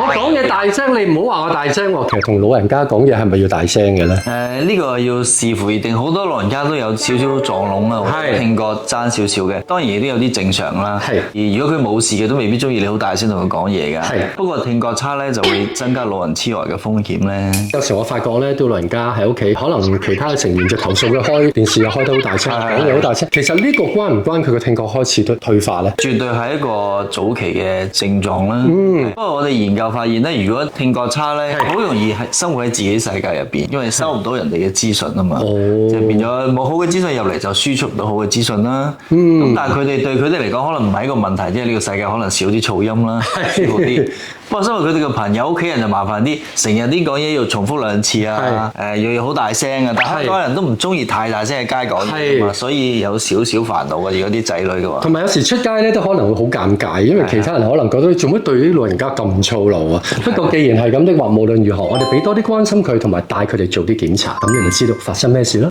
我講嘢大聲，你唔好話我大聲喎。其實同老人家講嘢係咪要大聲嘅咧？呢個要視乎而定，好多老人家都有少少撞聾啊，或者聽覺爭少少嘅，當然亦都有啲正常啦。係而如果佢冇事嘅，都未必中意你好大聲同佢講嘢㗎。係不過聽覺差咧就會增加老人痴呆嘅風險咧。有時我發覺咧，啲老人家喺屋企，可能其他嘅成員就投訴佢開電視又開得好大聲，講嘢好大聲。其實呢個關唔關佢嘅聽覺開始退化咧？絕對係一個早期嘅症狀啦。不過我哋研究發現咧，如果聽覺差咧，好容易係生活喺自己世界入邊，因為收唔到人哋嘅資訊啊嘛，就變咗冇好嘅資訊入嚟就輸出唔到好嘅資訊啦。咁但係佢哋對佢哋嚟講可能唔係一個問題，即係呢個世界可能少啲噪音啦，舒服啲。不過，身為佢哋嘅朋友、屋企人就麻煩啲，成日啲講嘢要重複2次啊，要好大聲啊。但係香港人都唔中意太大聲喺街講嘢嘛，所以有少少煩惱嘅。如果啲仔女嘅話，同埋有時出街咧都可能會好尷尬，因為其他人可能覺得做乜對啲老人家咁粗魯啊。不過既然係咁的話，無論如何，我哋俾多啲關心佢，同埋帶佢哋做啲檢查，咁你就知道發生咩事啦。